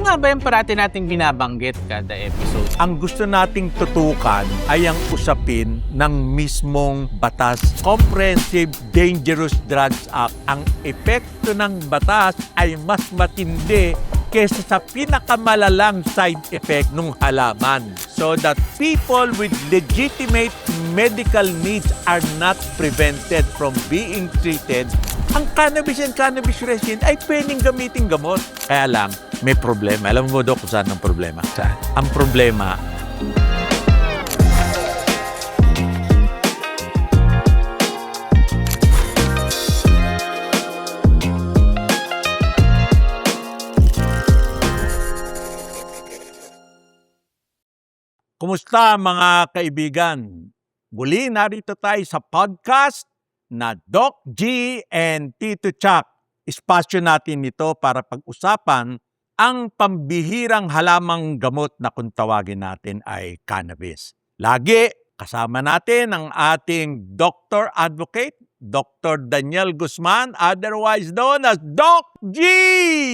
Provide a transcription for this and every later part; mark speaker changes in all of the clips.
Speaker 1: nga ba yung parati nating binabanggit kada episode?
Speaker 2: Ang gusto nating tutukan ay ang usapin ng mismong batas. Comprehensive Dangerous Drugs Act. Ang epekto ng batas ay mas matindi kesa sa pinakamalalang side effect ng halaman. So that people with legitimate medical needs are not prevented from being treated. Ang cannabis and cannabis resin ay pwedeng gamitin gamot. Kaya lang, may problema. Alam mo, Dok, kung saan ang problema? Saan? Ang problema, kumusta mga kaibigan? Muli narito tayo sa podcast na Doc G and Tito Chuck. Espasyo natin ito para pag-usapan ang pambihirang halamang gamot na kung tawagin natin ay cannabis. Lagi kasama natin ang ating Dr. Advocate, Dr. Daniel Guzman, otherwise known as Doc G!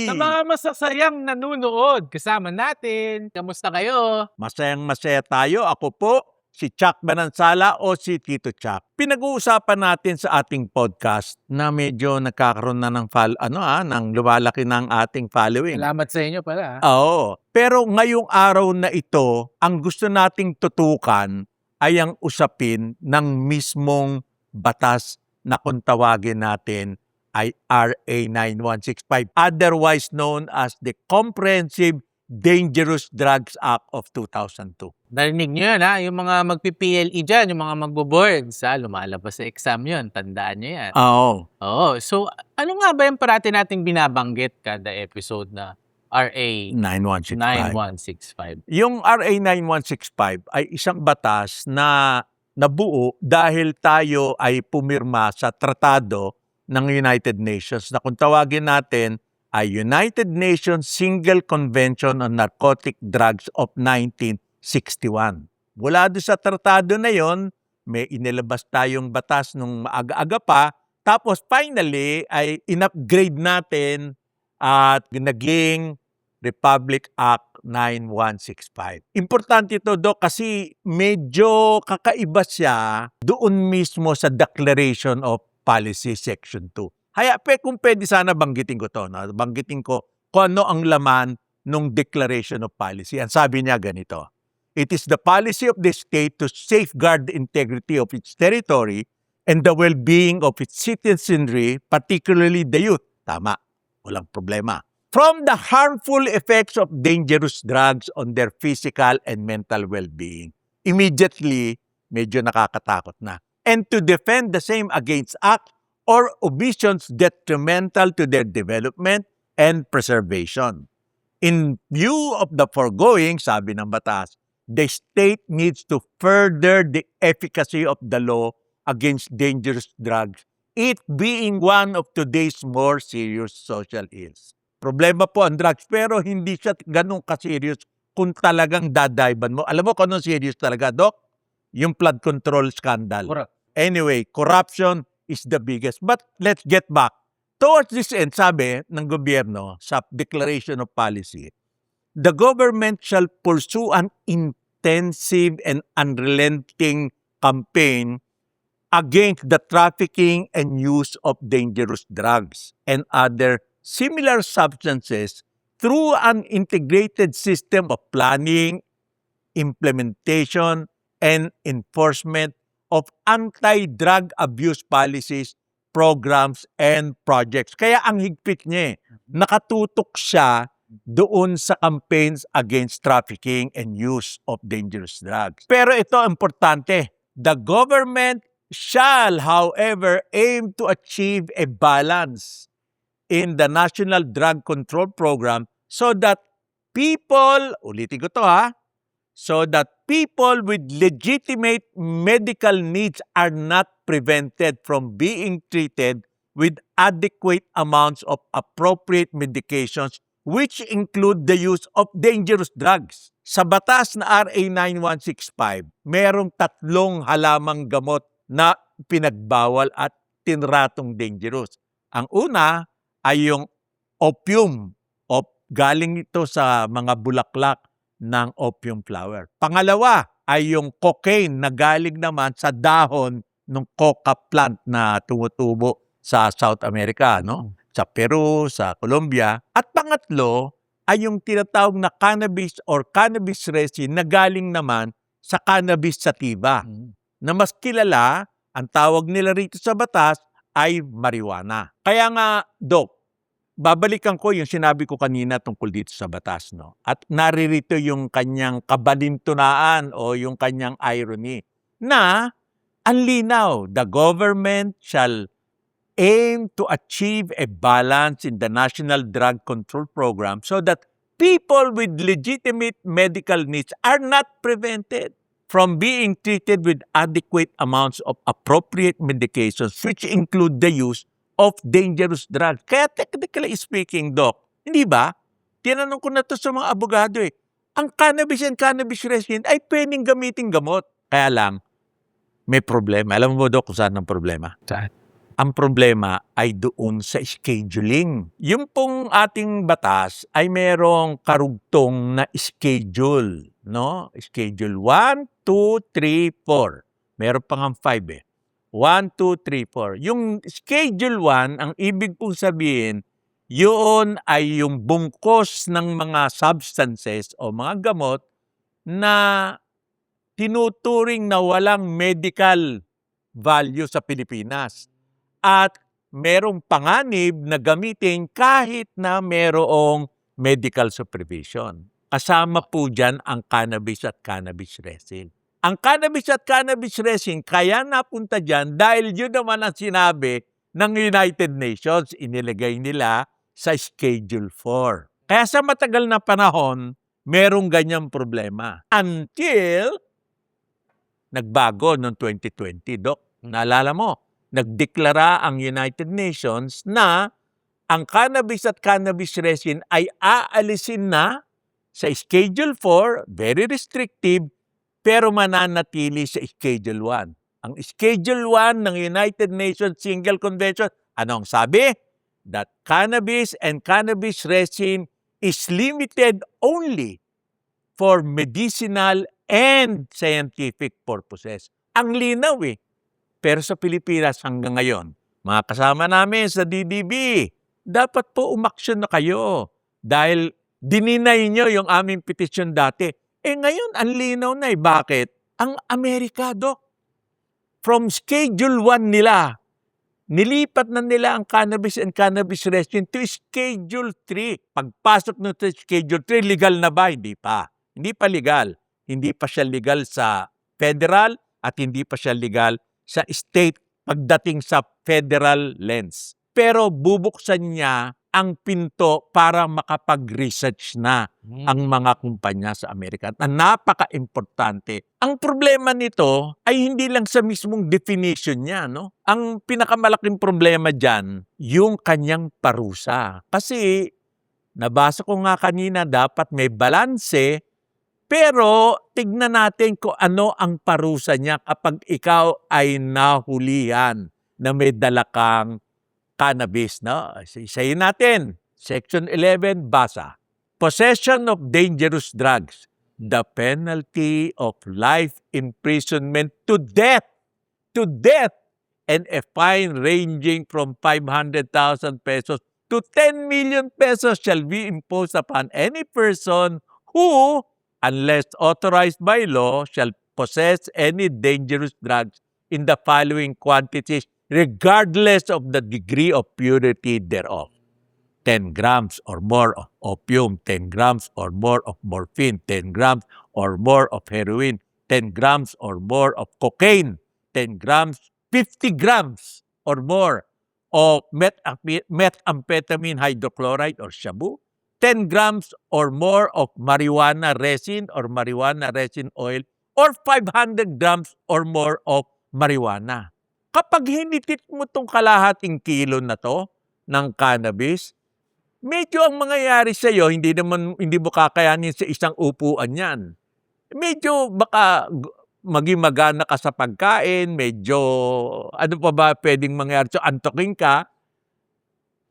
Speaker 1: Sa mga masasayang nanunood, kasama natin. Kamusta kayo?
Speaker 2: Masayang-masaya tayo. Ako po, si Chuck Banansala o si Tito Chuck. Pinag-uusapan natin sa ating podcast na medyo nagkakaroon na ng ng lumalaki ng ating following.
Speaker 1: Salamat sa inyo pala.
Speaker 2: Oo. Pero ngayong araw na ito, ang gusto nating tutukan ay ang usapin ng mismong batas na kung tawagin natin ay RA 9165, otherwise known as the Comprehensive Dangerous Drugs Act of 2002.
Speaker 1: Narinig nyo yan ha, yung mga magpi-PLE dyan, yung mga magbo-boards ha, lumalabas sa exam yun, tandaan nyo yan.
Speaker 2: Oo.
Speaker 1: Oo, so ano nga ba yung parati nating binabanggit kada episode na RA
Speaker 2: 9165.
Speaker 1: 9165?
Speaker 2: Yung RA 9165 ay isang batas na nabuo dahil tayo ay pumirma sa tratado ng United Nations na kung tawagin natin ay United Nations Single Convention on Narcotic Drugs of 1961. Mula doon sa tratado na yon, may inilabas tayong batas nung maaga-aga pa, tapos finally ay in-upgrade natin at naging Republic Act 9165. Importante ito, Doc, kasi medyo kakaiba siya doon mismo sa Declaration of Policy Section 2. Kaya kung pwede sana banggitin ko to, no? Banggitin ko kung ano ang laman ng Declaration of Policy. Ang sabi niya ganito, it is the policy of the state to safeguard the integrity of its territory and the well-being of its citizenry, particularly the youth. Tama, walang problema. From the harmful effects of dangerous drugs on their physical and mental well-being. Immediately, medyo nakakatakot na. And to defend the same against acts or omissions detrimental to their development and preservation. In view of the foregoing, sabi ng batas, the state needs to further the efficacy of the law against dangerous drugs, it being one of today's more serious social ills. Problema po ang drugs, pero hindi siya ganun ka-serious kung talagang dadayban mo. Alam mo kung anong serious talaga, Doc? Yung flood control scandal.
Speaker 1: Correct.
Speaker 2: Anyway, corruption is the biggest. But let's get back. Towards this end, sabi ng gobyerno sa Declaration of Policy, the government shall pursue an intensive and unrelenting campaign against the trafficking and use of dangerous drugs and other similar substances through an integrated system of planning, implementation, and enforcement of anti-drug abuse policies, programs, and projects. Kaya ang higpit niya, nakatutok siya doon sa campaigns against trafficking and use of dangerous drugs. Pero ito importante, the government shall, however, aim to achieve a balance in the National Drug Control Program so that people, ulitin ko to so that people with legitimate medical needs are not prevented from being treated with adequate amounts of appropriate medications which include the use of dangerous drugs. Sa batas na RA 9165, merong 3 halamang gamot na pinagbawal at tinratong dangerous. Ang una ay yung opium of galing ito sa mga bulaklak ng opium flower. Pangalawa ay yung cocaine na galing naman sa dahon ng coca plant na tumutubo sa South America, no? Sa Peru, sa Colombia. At pangatlo ay yung tinatawag na cannabis or cannabis resin na galing naman sa cannabis sativa, na mas kilala, ang tawag nila rito sa batas ay marijuana. Kaya nga, Doc, babalikan ko yung sinabi ko kanina tungkol dito sa batas, no? At naririto yung kanyang kabalintunaan o yung kanyang irony na ang linaw, the government shall aim to achieve a balance in the National Drug Control Program so that people with legitimate medical needs are not prevented from being treated with adequate amounts of appropriate medications which include the use of dangerous drugs. Kaya technically speaking, Doc, hindi ba? Tinanong ko na to sa mga abogado eh. Ang cannabis and cannabis resin ay pwedeng gamitin gamot. Kaya lang, may problema. Alam mo, Doc, kung saan ang problema?
Speaker 1: Saan?
Speaker 2: Ang problema ay doon sa scheduling. Yung pong ating batas ay merong karugtong na schedule, no? Schedule 1, 2, 3, 4. Meron pa nga 5 eh. 1, 2, 3, 4. Yung schedule 1, ang ibig pong sabihin, yun ay yung bungkos ng mga substances o mga gamot na tinuturing na walang medical value sa Pilipinas. At merong panganib na gamitin kahit na merong medical supervision. Kasama po dyan ang cannabis at cannabis resin. Ang cannabis at cannabis resin kaya napunta dyan dahil yun naman ang sinabi ng United Nations. Inilagay nila sa Schedule 4. Kaya sa matagal na panahon, merong ganyang problema. Until nagbago noong 2020, Doc. Naalala mo? Nagdeklara ang United Nations na ang cannabis at cannabis resin ay aalisin na sa Schedule 4, very restrictive, pero mananatili sa Schedule 1. Ang Schedule 1 ng United Nations Single Convention, anong sabi? That cannabis and cannabis resin is limited only for medicinal and scientific purposes. Ang linaw eh. Pero sa Pilipinas hanggang ngayon, mga kasama namin sa DDB, dapat po umaksyon na kayo dahil dininay nyo yung aming petisyon dati. Eh ngayon, ang linaw na eh. Bakit? Ang Amerika, Doc, from Schedule 1 nila, nilipat na nila ang cannabis and cannabis resin to Schedule 3. Pagpasok nyo to Schedule 3, legal na ba? Hindi pa. Hindi pa legal. Hindi pa siya legal sa federal at hindi pa siya legal sa state pagdating sa federal lens. Pero bubuksan niya ang pinto para makapag-research na ang mga kumpanya sa Amerika. Na napaka-importante. Ang problema nito ay hindi lang sa mismong definition niya, no? Ang pinakamalaking problema dyan, yung kanyang parusa. Kasi, nabasa ko nga kanina, dapat may balanse. Pero tignan natin kung ano ang parusa niya kapag ikaw ay nahulihan na may dala kang cannabis. No? Isayin natin. Section 11, basa. Possession of dangerous drugs. The penalty of life imprisonment to death. To death. And a fine ranging from 500,000 pesos to 10 million pesos shall be imposed upon any person who, unless authorized by law, shall possess any dangerous drugs in the following quantities, regardless of the degree of purity thereof. 10 grams or more of opium, 10 grams or more of morphine, 10 grams or more of heroin, 10 grams or more of cocaine, 10 grams, 50 grams or more of methamphetamine hydrochloride or shabu, 10 grams or more of marijuana resin or marijuana resin oil, or 500 grams or more of marijuana. Kapag hinitit mo itong kalahating kilo na to ng cannabis, medyo ang mangyayari sa iyo, hindi mo kakayanin sa isang upuan yan. Medyo baka maging magana ka sa pagkain, medyo ano pa ba pwedeng mangyari? So, antokin ka.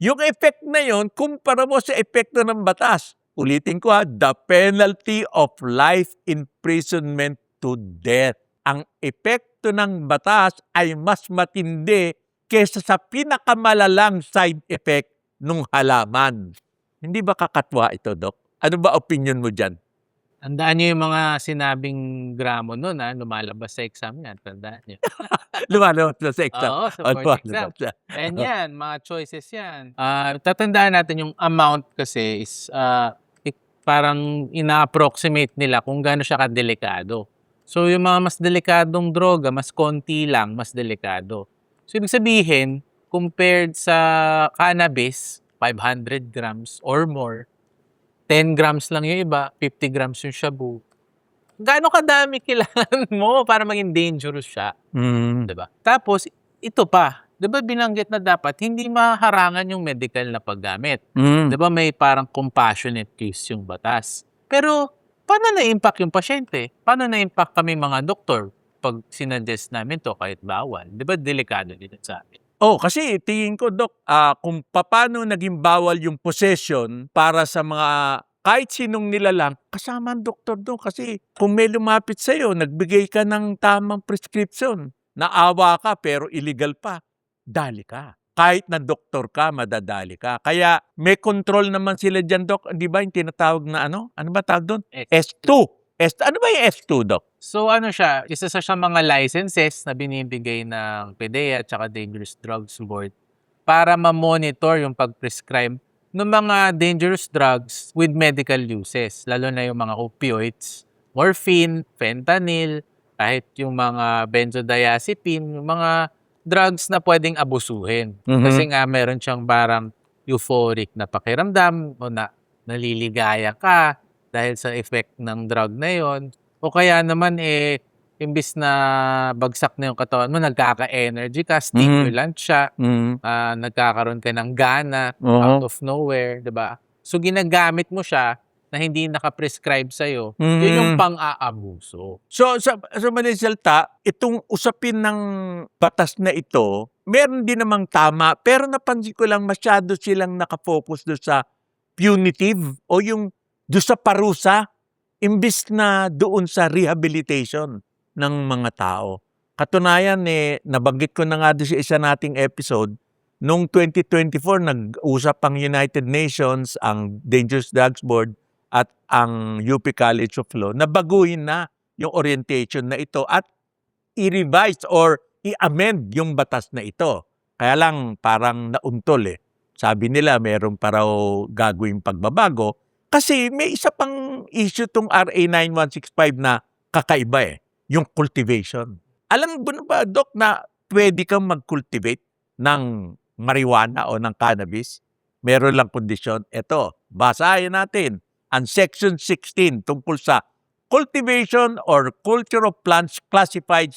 Speaker 2: Yung effect na yon, kumpara mo sa epekto ng batas. Ulitin ko the penalty of life imprisonment to death. Ang epekto ng batas ay mas matindi kaysa sa pinakamalalang side effect ng halaman. Hindi ba kakatwa ito, Doc? Ano ba opinion mo dyan?
Speaker 1: Tandaan niyo yung mga sinabing gramo nun, lumalabas sa exam yan, tandaan niyo.
Speaker 2: Lumalabas na sa exam.
Speaker 1: Oo, sa
Speaker 2: O,
Speaker 1: board exam.
Speaker 2: lumalabas na.
Speaker 1: Ayan yan, mga choices yan. Tatandaan natin yung amount kasi is parang ina-approximate nila kung gaano siya kadelikado. So yung mga mas delikadong droga, mas konti lang, mas delikado. So ibig sabihin, compared sa cannabis, 500 grams or more, 10 grams lang yung iba, 50 grams yung shabu. Gaano kadami kailangan mo para maging dangerous siya,
Speaker 2: Mm.
Speaker 1: 'di ba? Tapos ito pa, 'di ba binanggit na dapat hindi maharangan yung medical na paggamit.
Speaker 2: Mm.
Speaker 1: 'Di ba may parang compassionate use yung batas. Pero paano na-impact yung pasyente? Paano na-impact kami mga doktor pag sinuggest namin 'to kahit bawal? 'Di ba delikado din sa amin?
Speaker 2: Oh, kasi tingin ko, Doc, kung paano naging bawal yung possession para sa mga kahit sinong nilalang, kasama ang doktor doon. Kasi kung may lumapit sa'yo, nagbigay ka ng tamang prescription, naawa ka pero illegal pa, dali ka. Kahit na doktor ka, madadali ka. Kaya may control naman sila dyan, Doc. Di ba yung tinatawag na ano? Ano ba tawag doon? S2. Ano ba yung S2, Doc?
Speaker 1: So ano siya, isa sa siyang mga licenses na binibigay ng PDEA at saka Dangerous Drugs Board para ma-monitor yung pag-prescribe ng mga dangerous drugs with medical uses, lalo na yung mga opioids, morphine, fentanyl, kahit yung mga benzodiazepine, yung mga drugs na pwedeng abusuhin.
Speaker 2: Mhm.
Speaker 1: Kasi nga meron siyang parang euphoric na pakiramdam o na naliligaya ka dahil sa effect ng drug na yon. O kaya naman imbis na bagsak na yung katawan mo, nagkaka-energy ka, stimulant siya,
Speaker 2: Mm.
Speaker 1: nagkakaroon ka ng gana
Speaker 2: Oo.
Speaker 1: out of nowhere, 'di ba? So ginagamit mo siya na hindi naka-prescribe sa'yo, yun yung
Speaker 2: Mm.
Speaker 1: pang-aabuso.
Speaker 2: So sa madaling salita, itong usapin ng batas na ito, meron din namang tama, pero napansin ko lang masyado silang nakafocus doon sa punitive o yung doon sa parusa imbis na doon sa rehabilitation ng mga tao. Katunayan, nabanggit ko na nga doon sa isa nating episode, noong 2024, nag-usap ang United Nations, ang Dangerous Drugs Board, at ang UP College of Law na baguhin na yung orientation na ito at i-revise or i-amend yung batas na ito. Kaya lang parang nauntol Sabi nila meron pa raw gagawing pagbabago kasi may isa pang issue tong RA 9165 na kakaiba yung cultivation. Alam mo ba, Doc, na pwede kang mag-cultivate ng marijuana o ng cannabis? Meron lang kondisyon. Ito, basahin natin ang Section 16 tungkol sa cultivation or culture of plants classified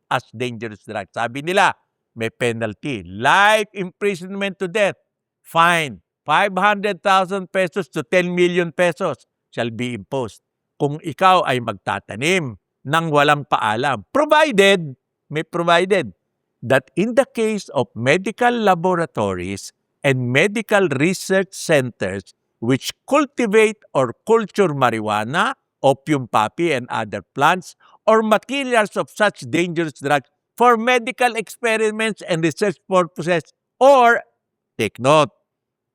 Speaker 2: as dangerous drugs. Sabi nila, may penalty. Life imprisonment to death. Fine. 500,000 pesos to 10 million pesos shall be imposed kung ikaw ay magtatanim ng walang paalam. Provided that in the case of medical laboratories and medical research centers which cultivate or culture marijuana, opium poppy, and other plants or materials of such dangerous drugs for medical experiments and research purposes, or, take note,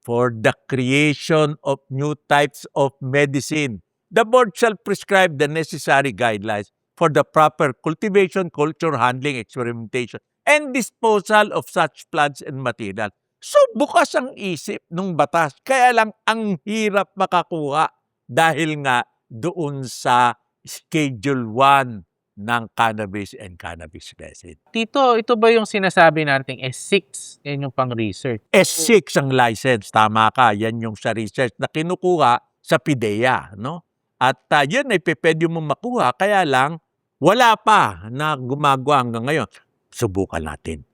Speaker 2: for the creation of new types of medicine. The board shall prescribe the necessary guidelines for the proper cultivation, culture, handling, experimentation, and disposal of such plants and materials. So, bukas ang isip ng batas. Kaya lang ang hirap makakuha dahil nga doon sa Schedule 1 ng cannabis and cannabis resin.
Speaker 1: Tito, ito ba yung sinasabi nating S6? Yan yung pang-research.
Speaker 2: S6 ang license, tama ka. Yan yung sa research na kinukuha sa PIDEA, no? At yun ay pwede mo makuha, kaya lang wala pa na gumagawa hanggang ngayon. Subukan natin.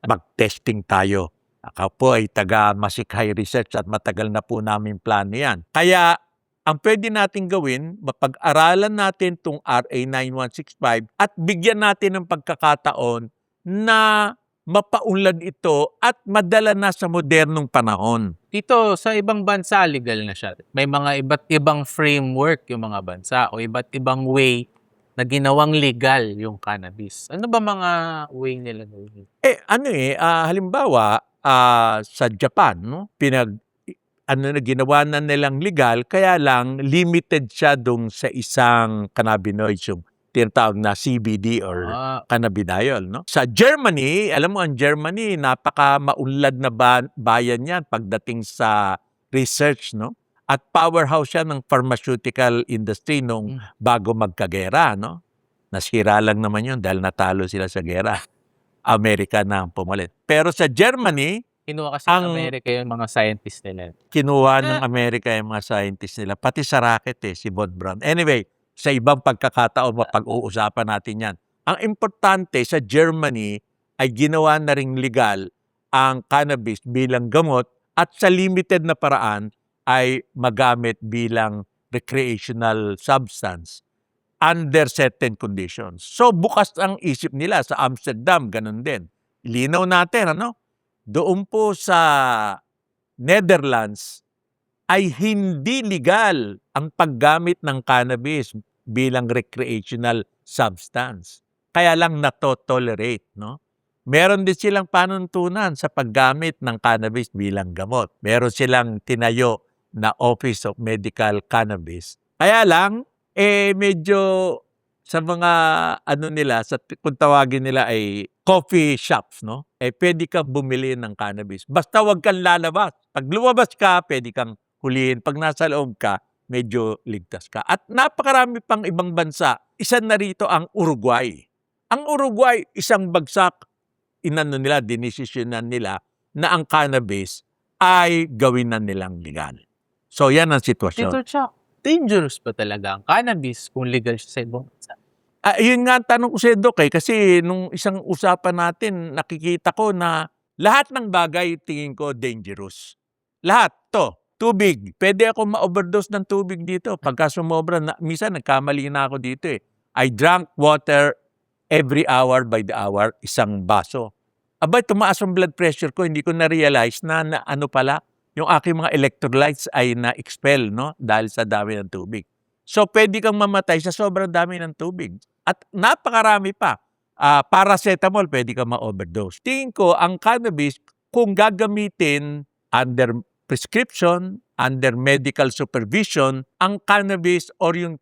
Speaker 2: Mag-testing tayo. Ako po ay taga Masikhay Research at matagal na po namin plano yan. Kaya ang pwede natin gawin, mapag-aralan natin itong RA 9165 at bigyan natin ng pagkakataon na mapaunlad ito at madala na sa modernong panahon.
Speaker 1: Dito sa ibang bansa legal na siya. May mga iba't ibang framework yung mga bansa o iba't ibang way na ginawang legal yung cannabis. Ano ba mga way nila gawin?
Speaker 2: Halimbawa, sa Japan, no, ginawa na nilang legal, kaya lang limited siya dun sa isang cannabinoids, yung tinatawag na CBD or cannabidiol, no? Sa Germany, alam mo, ang Germany, napaka maunlad na bayan yan pagdating sa research, no? At powerhouse siya ng pharmaceutical industry nung bago magkagera, no? Nasira lang naman yun dahil natalo sila sa gera. Amerika na ang pumalit. Pero sa Germany,
Speaker 1: Kinuha kasi ng Amerika yung mga scientists nila.
Speaker 2: kinuha ng Amerika yung mga scientists nila. Pati sa racket si Von Braun. Anyway, sa ibang pagkakataon, mapag-uusapan natin yan. Ang importante sa Germany ay ginawa na ring legal ang cannabis bilang gamot at sa limited na paraan ay magamit bilang recreational substance under certain conditions. So bukas ang isip nila. Sa Amsterdam, ganun din. Linaw natin, ano? Doon po sa Netherlands ay hindi legal ang paggamit ng cannabis bilang recreational substance. Kaya lang nato-tolerate, no? Meron din silang panuntunan sa paggamit ng cannabis bilang gamot. Meron silang tinayo na Office of Medical Cannabis. Kaya lang, medyo sa mga kung tawagin nila ay coffee shops, no? Pwede kang bumili ng cannabis. Basta wag kang lalabas. Pag lumabas ka, pwede kang hulihin. Pag nasa loob ka, medyo ligtas ka. At napakarami pang ibang bansa. Isa na rito ang Uruguay. Ang Uruguay, isang bagsak, dinesisyonan nila na ang cannabis ay gawin na nilang legal. So, yan ang sitwasyon.
Speaker 1: Tito Chuck, dangerous ba talaga ang cannabis kung legal siya sa ibang bansa?
Speaker 2: Yun nga ang tanong ko sa Doc kasi nung isang usapan natin, nakikita ko na lahat ng bagay tingin ko dangerous. Lahat to. Tubig. Pwede ako ma-overdose ng tubig dito. Pagka sumobra, minsan nagkamali na ako dito I drank water every hour by the hour, isang baso. Abay, tumaas ang blood pressure ko. Hindi ko na-realize na ano pala, yung aking mga electrolytes ay na-expel, no? Dahil sa dami ng tubig. So, pwede kang mamatay sa sobrang dami ng tubig. At napakarami pa. Paracetamol, pwede kang ma-overdose. Tingin ko, ang cannabis, kung gagamitin under prescription, under medical supervision, ang cannabis or yung,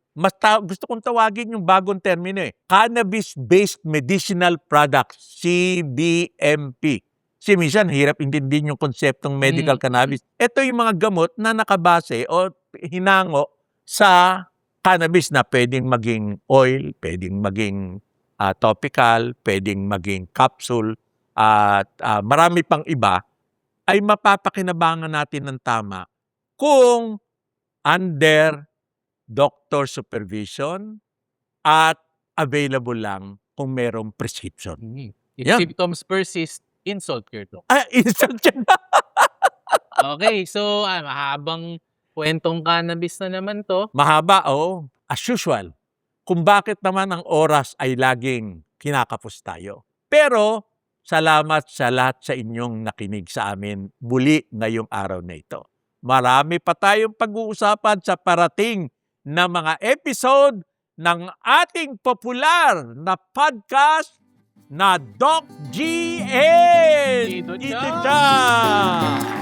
Speaker 2: gusto kong tawagin yung bagong termino Cannabis-Based Medicinal Products, CBMP. Kasi minsan, hirap intindihin yung konseptong medical cannabis. Ito yung mga gamot na nakabase o hinango sa cannabis na pwedeng maging oil, pwedeng maging topical, pwedeng maging capsule, at marami pang iba, ay mapapakinabangan natin ng tama kung under doctor supervision at available lang kung merong prescription.
Speaker 1: If symptoms persist, insult your doctor.
Speaker 2: Insult yan.
Speaker 1: Okay, so mahabang kwentong cannabis na naman to.
Speaker 2: Mahaba, as usual. Kung bakit naman ang oras ay laging kinakapos tayo. Pero, salamat sa lahat sa inyong nakinig sa amin muli ngayong araw na ito. Marami pa tayong pag-uusapan sa parating na mga episode ng ating popular na podcast na Doc GN!
Speaker 1: Tito
Speaker 2: Tito
Speaker 1: Chuck!
Speaker 2: Chuck!